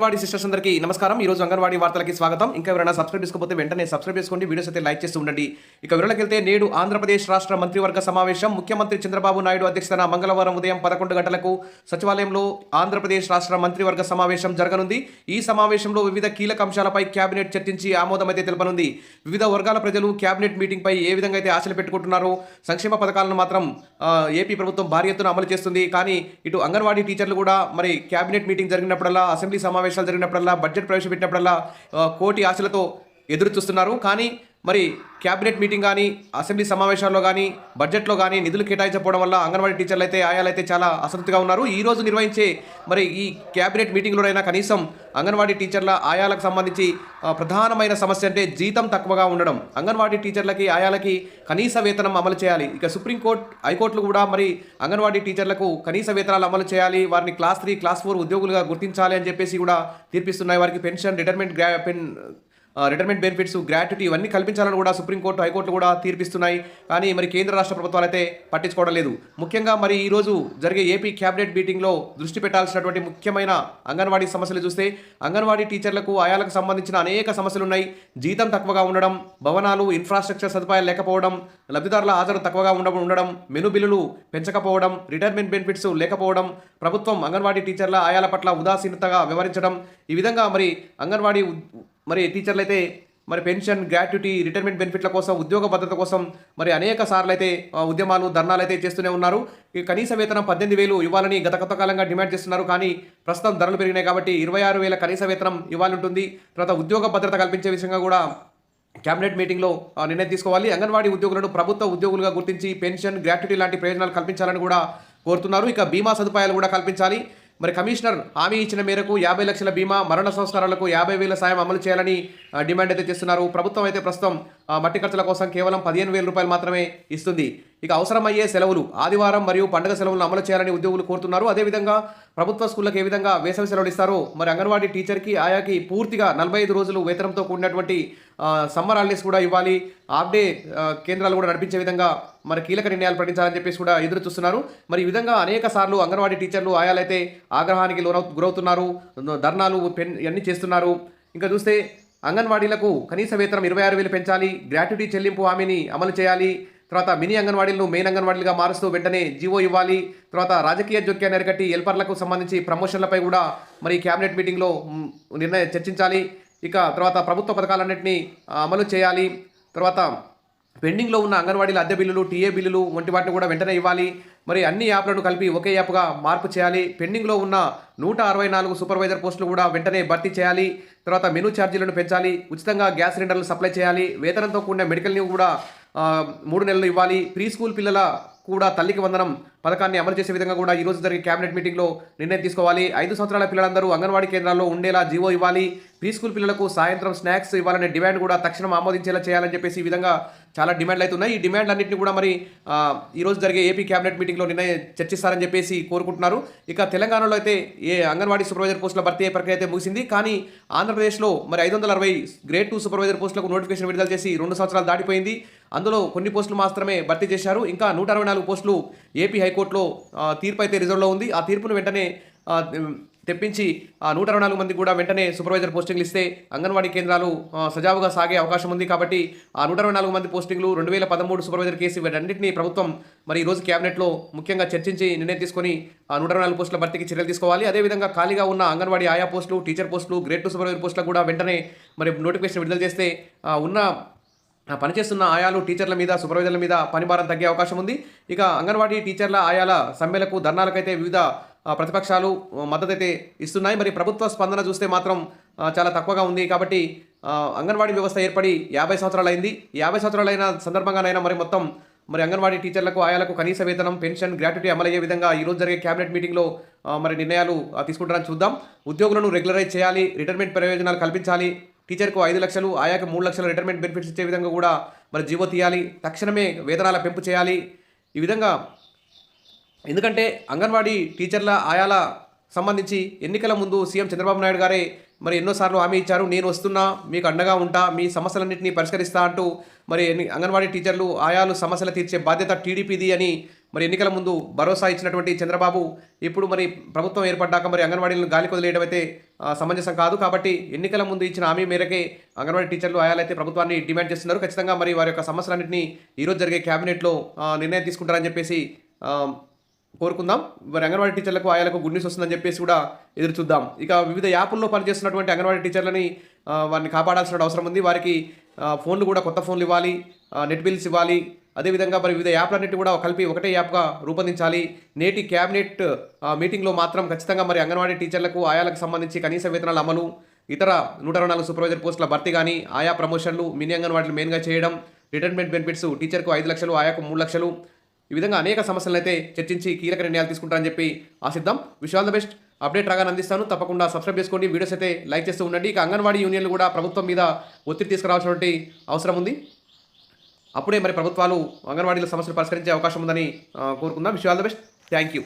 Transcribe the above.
Anganwadi sisters అందరికీ నమస్కారం. ఈ రోజు అంగన్వాడీ వార్తలకి స్వాగతం. ఇంకా ఎవరైనా సబ్స్క్రైబ్ చేసుకోకపోతే వెంటనే సబ్స్క్రైబ్ చేసుకోండి, వీడియోస్ అయితే లైక్ చేస్తూ ఉండండి. ఇక వివరాలకు వెళ్తే నేడు ఆంధ్రప్రదేశ్ రాష్ట్ర మంత్రివర్గ సమావేశం ముఖ్యమంత్రి చంద్రబాబు నాయుడు అధ్యక్షతన మంగళవారం ఉదయం 11 గంటలకు సచివాలయంలో ఆంధ్రప్రదేశ్ రాష్ట్ర మంత్రివర్గ సమావేశం జరగనుంది. ఈ సమావేశంలో వివిధ కీలక అంశాలపై కేబినెట్ చర్చించి ఆమోదం అయితే తెలపనుంది. వివిధ వర్గాల ప్రజలు కేబినెట్ మీటింగ్ పై ఏ విధంగా అయితే ఆశలు పెట్టుకుంటున్నారో సంక్షేమ పథకాలను మాత్రం ఏపీ ప్రభుత్వం భారీ ఎత్తున అమలు చేస్తుంది. కానీ ఇటు అంగన్వాడీ టీచర్లు కూడా మరి కేబినెట్ మీటింగ్ జరిగినప్పుడల్లా, అసెంబ్లీ సమావేశాలు జరిగినప్పుడల్లా, బడ్జెట్ ప్రవేశపెట్టినప్పుడల్లా కోటి ఆశలతో ఎదురు చూస్తున్నారు. కానీ మరి క్యాబినెట్ మీటింగ్ కానీ, అసెంబ్లీ సమావేశాల్లో కానీ, బడ్జెట్లో కానీ నిధులు కేటాయించకపోవడం వల్ల అంగన్వాడీ టీచర్లు అయితే, ఆయాలైతే చాలా అసంతృప్తిగా ఉన్నారు. ఈ రోజు నిర్వహించే మరి ఈ క్యాబినెట్ మీటింగ్లోనైనా కనీసం అంగన్వాడీ టీచర్ల ఆయాలకు సంబంధించి ప్రధానమైన సమస్య అంటే జీతం తక్కువగా ఉండడం. అంగన్వాడీ టీచర్లకి, ఆయాలకి కనీస వేతనం అమలు చేయాలి. ఇక సుప్రీంకోర్టు, హైకోర్టులు కూడా మరి అంగన్వాడీ టీచర్లకు కనీస వేతనాలు అమలు చేయాలి, వారిని క్లాస్ 3, క్లాస్ 4 ఉద్యోగులుగా గుర్తించాలి అని చెప్పేసి కూడా తీర్పిస్తున్నాయి. వారికి పెన్షన్, రిటైర్మెంట్ బెనిఫిట్స్, గ్రాట్యుటీ ఇవన్నీ కల్పించాలని కూడా సుప్రీంకోర్టు, హైకోర్టు కూడా తీర్పిస్తున్నాయి. కానీ మరి కేంద్ర రాష్ట్ర ప్రభుత్వాలు అయితే పట్టించుకోవడం లేదు. ముఖ్యంగా మరి ఈరోజు జరిగే ఏపీ క్యాబినెట్ మీటింగ్లో దృష్టి పెట్టాల్సినటువంటి ముఖ్యమైన అంగన్వాడీ సమస్యలు చూస్తే, అంగన్వాడీ టీచర్లకు, ఆయాలకు సంబంధించిన అనేక సమస్యలు ఉన్నాయి. జీతం తక్కువగా ఉండడం, భవనాలు, ఇన్ఫ్రాస్ట్రక్చర్ సదుపాయాలు లేకపోవడం, లబ్ధిదారుల హాజరు తక్కువగా ఉండడం, మెను బిల్లులు పెంచకపోవడం, రిటైర్మెంట్ బెనిఫిట్స్ లేకపోవడం, ప్రభుత్వం అంగన్వాడీ టీచర్ల, ఆయాల పట్ల ఉదాసీనతగా వ్యవహరించడం, ఈ విధంగా మరి అంగన్వాడీ టీచర్లు అయితే మరి పెన్షన్, గ్రాట్యుటీ, రిటైర్మెంట్ బెనిఫిట్ల కోసం, ఉద్యోగ భద్రత కోసం మరి అనేక సార్లు అయితే ఉద్యమాలు, ధర్నాలు అయితే చేస్తూనే ఉన్నారు. ఈ కనీస వేతనం 18,000 ఇవ్వాలని గత కొంతకాలంగా డిమాండ్ చేస్తున్నారు. కానీ ప్రస్తుతం ధరలు పెరిగినాయి కాబట్టి 26,000 కనీస వేతనం ఇవ్వాలి ఉంటుంది. తర్వాత ఉద్యోగ భద్రత కల్పించే విషయంగా కూడా క్యాబినెట్ మీటింగ్లో నిర్ణయం తీసుకోవాలి. అంగన్వాడీ ఉద్యోగులను ప్రభుత్వ ఉద్యోగులుగా గుర్తించి పెన్షన్, గ్రాట్యుటీ లాంటి ప్రయోజనాలు కల్పించాలని కూడా కోరుతున్నారు. ఇక బీమా సదుపాయాలు కూడా కల్పించాలి. మరి కమిషనర్ హామీ ఇచ్చిన మేరకు 50 లక్షల బీమా, మరణ సంస్కారాలకు 50,000 సాయం అమలు చేయాలని డిమాండ్ అయితే చేస్తున్నారు. ప్రభుత్వం అయితే ప్రస్తుతం మట్టి ఖర్చుల కోసం కేవలం 15,000 రూపాయలు మాత్రమే ఇస్తుంది. ఇక అవసరమయ్యే సెలవులు, ఆదివారం మరియు పండుగ సెలవులను అమలు చేయాలని ఉద్యోగులు కోరుతున్నారు. అదేవిధంగా ప్రభుత్వ స్కూళ్ళకి ఏ విధంగా వేసవి సెలవులు ఇస్తారో మరి అంగన్వాడీ టీచర్కి, ఆయాకి పూర్తిగా 45 రోజులు వేతనంతో కూడినటువంటి సమ్మర్ హాలిడేస్ కూడా ఇవ్వాలి. హాఫ్ డే కేంద్రాలు కూడా నడిపించే విధంగా మరి కీలక నిర్ణయాలు ప్రకటించాలని చెప్పేసి కూడా ఎదురు చూస్తున్నారు. మరి ఈ విధంగా అనేక సార్లు అంగన్వాడీ టీచర్లు, ఆయాలైతే ఆగ్రహానికి గురవుతున్నారు, ధర్నాలు ఇవన్నీ చేస్తున్నారు. ఇంకా చూస్తే అంగన్వాడీలకు కనీస వేతనం 26,000 పెంచాలి, గ్రాట్యుటీ చెల్లింపు హామీని అమలు చేయాలి. తర్వాత మినీ అంగన్వాడీలను మెయిన్ అంగన్వాడీలుగా మారుస్తూ వెంటనే జీవో ఇవ్వాలి. తర్వాత రాజకీయ జోక్యాన్ని అరికట్టి హెల్పర్లకు సంబంధించి ప్రమోషన్లపై కూడా మరి క్యాబినెట్ మీటింగ్లో చర్చించాలి. ఇక తర్వాత ప్రభుత్వ పథకాలన్నింటినీ అమలు చేయాలి. తర్వాత పెండింగ్లో ఉన్న అంగన్వాడీల అద్దె బిల్లులు, టీఏ బిల్లులు వంటి వాటిని కూడా వెంటనే ఇవ్వాలి. మరి అన్ని యాప్లను కలిపి ఒకే యాప్గా మార్పు చేయాలి. పెండింగ్లో ఉన్న 164 సూపర్వైజర్ పోస్టులు కూడా వెంటనే భర్తీ చేయాలి. తర్వాత మెనూ ఛార్జీలను పెంచాలి. ఉచితంగా గ్యాస్ సిలిండర్లు సప్లై చేయాలి. వేతనంతో కూడిన మెడికల్ లీవ్ కూడా 3 నెలలు ఇవ్వాలి. ప్రీ స్కూల్ పిల్లల కూడా తల్లికి వందనం పథకాన్ని అమలు చేసే విధంగా కూడా ఈరోజు జరిగే క్యాబినెట్ మీటింగ్లో నిర్ణయం తీసుకోవాలి. 5 సంవత్సరాల పిల్లలందరూ అంగన్వాడీ కేంద్రాల్లో ఉండేలా జీవో ఇవ్వాలి. ప్రీ స్కూల్ పిల్లలకు సాయంత్రం స్నాక్స్ ఇవ్వాలనే డిమాండ్ కూడా తక్షణం ఆమోదించేలా చేయాలని చెప్పేసి ఈ విధంగా చాలా డిమాండ్లు అవుతున్నాయి. ఈ డిమాండ్లన్నింటినీ కూడా మరి ఈరోజు జరిగే ఏపీ క్యాబినెట్ మీటింగ్లో నిర్ణయం చర్చిస్తారని చెప్పేసి కోరుకుంటున్నారు. ఇక తెలంగాణలో అయితే అంగన్వాడీ సూపర్వైజర్ పోస్టుల భర్తీ ప్రక్రియ అయితే ముగిసింది. కానీ ఆంధ్రప్రదేశ్లో మరి 560 గ్రేడ్ 2 సూపర్వైజర్ పోస్టులకు నోటిఫికేషన్ విడుదల చేసి 2 సంవత్సరాలు దాటిపోయింది. అందులో కొన్ని పోస్టులు మాత్రమే భర్తీ చేశారు. ఇంకా 164 పోస్టులు ఏపీ హైకోర్టులో తీర్పు అయితే రిజర్వ్లో ఉంది. ఆ తీర్పును వెంటనే తెప్పించి ఆ 164 మందికి కూడా వెంటనే సూపర్వైజర్ పోస్టింగ్లు ఇస్తే అంగన్వాడీ కేంద్రాలు సజావుగా సాగే అవకాశం ఉంది. కాబట్టి ఆ 164 మంది పోస్టింగ్లు, 2013 సూపర్వైజర్ కేసు వీటన్నింటినీ ప్రభుత్వం మరి ఈరోజు క్యాబినెట్లో ముఖ్యంగా చర్చించి నిర్ణయం తీసుకొని ఆ 164 పోస్టుల భర్తీకి చర్యలు తీసుకోవాలి. అదేవిధంగా ఖాళీగా ఉన్న అంగన్వాడీ ఆయా పోస్టులు, టీచర్ పోస్టులు, గ్రేడ్ 2 సూపర్వైజర్ పోస్టులకు కూడా వెంటనే మరి నోటిఫికేషన్ విడుదల చేస్తే ఉన్న పనిచేస్తున్న ఆయాలు, టీచర్ల మీద, సూపర్వైజర్ల మీద పనిభారం తగ్గే అవకాశం ఉంది. ఇక అంగన్వాడీ టీచర్ల, ఆయాల సమ్మెలకు, ధర్నాలకైతే వివిధ ప్రతిపక్షాలు మద్దతు అయితే ఇస్తున్నాయి. మరి ప్రభుత్వ స్పందన చూస్తే మాత్రం చాలా తక్కువగా ఉంది. కాబట్టి అంగన్వాడీ వ్యవస్థ ఏర్పడి 50 సంవత్సరాలు అయింది. 50 సంవత్సరాలైన సందర్భంగానైనా మరి అంగన్వాడీ టీచర్లకు, ఆయాలకు కనీస వేతనం, పెన్షన్, గ్రాట్యుటీ అమలయ్యే విధంగా ఈరోజు జరిగే క్యాబినెట్ మీటింగ్లో మరి నిర్ణయాలు తీసుకుంటారని చూద్దాం. ఉద్యోగులను రెగ్యులరైజ్ చేయాలి, రిటైర్మెంట్ ప్రయోజనాలు కల్పించాలి. టీచర్కు 5 లక్షలు, ఆయాకు 3 లక్షల రిటైర్మెంట్ బెనిఫిట్స్ ఇచ్చే విధంగా కూడా మరి జీవో తీయాలి. తక్షణమే వేతనాల పెంపు చేయాలి. ఈ విధంగా ఎందుకంటే అంగన్వాడీ టీచర్ల, ఆయాల సంబంధించి ఎన్నికల ముందు సీఎం చంద్రబాబు నాయుడు గారే మరి ఎన్నోసార్లు హామీ ఇచ్చారు. నేను వస్తున్నా, మీకు అండగా ఉంటా, మీ సమస్యలన్నింటినీ పరిష్కరిస్తా అంటూ మరి అంగన్వాడీ టీచర్లు, ఆయాలు సమస్యలు తీర్చే బాధ్యత టీడీపీది అని మరి ఎన్నికల ముందు భరోసా ఇచ్చినటువంటి చంద్రబాబు ఇప్పుడు మరి ప్రభుత్వం ఏర్పడ్డాక మరి అంగన్వాడీలను గాలికి వదిలేయడం అయితే సమంజసం కాదు. కాబట్టి ఎన్నికల ముందు ఇచ్చిన హామీ మేరకే అంగన్వాడీ టీచర్లు ఆయాలైతే ప్రభుత్వాన్ని డిమాండ్ చేస్తున్నారు. ఖచ్చితంగా మరి వారి యొక్క సమస్యలన్నింటినీ ఈరోజు జరిగే క్యాబినెట్లో నిర్ణయం తీసుకుంటారని చెప్పేసి కోరుకుందాం. మరి అంగన్వాడీ టీచర్లకు ఆయాలకు గుడ్ న్యూస్ వస్తుందని చెప్పేసి కూడా ఎదురు చూద్దాం. ఇక వివిధ యాప్ల్లో పనిచేస్తున్నటువంటి అంగన్వాడీ టీచర్లని వారిని కాపాడాల్సిన అవసరం ఉంది. వారికి ఫోన్లు కూడా కొత్త ఫోన్లు ఇవ్వాలి, నెట్ బిల్స్ ఇవ్వాలి. అదేవిధంగా మరి వివిధ యాప్లన్నింటి కూడా కలిపి ఒకటే యాప్గా రూపొందించాలి. నేటి క్యాబినెట్ మీటింగ్లో మాత్రం ఖచ్చితంగా మరి అంగన్వాడీ టీచర్లకు ఆయాలకు సంబంధించి కనీస వేతనాల అమలు, ఇతర 124 సూపర్వైజర్ పోస్టుల భర్తీ కానీ, ఆయా ప్రమోషన్లు, మినీ అంగన్వాడీలు మెయిన్గా చేయడం, రిటైర్మెంట్ బెనిఫిట్స్ టీచర్కు 5 లక్షలు, ఆయాకు 3 లక్షలు, ఈ విధంగా అనేక సమస్యలను అయితే చర్చించి కీలక నిర్ణయాలు తీసుకుంటారని చెప్పి ఆశిద్దాం. Wish all the best. Update రాగానే అందిస్తాను. తప్పకుండా సబ్స్క్రైబ్ చేసుకోండి, వీడియోస్ అయితే లైక్ చేస్తూ ఉండండి. ఇక అంగన్వాడీ యూనియన్లు కూడా ప్రభుత్వం మీద ఒత్తిడి తీసుకురావాల్సినటువంటి అవసరం ఉంది. అప్పుడే మరి ప్రభుత్వాలు అంగన్వాడీల సమస్యలు పరిష్కరించే అవకాశం ఉందని కోరుకుందాం. Wish all the best. Thank you.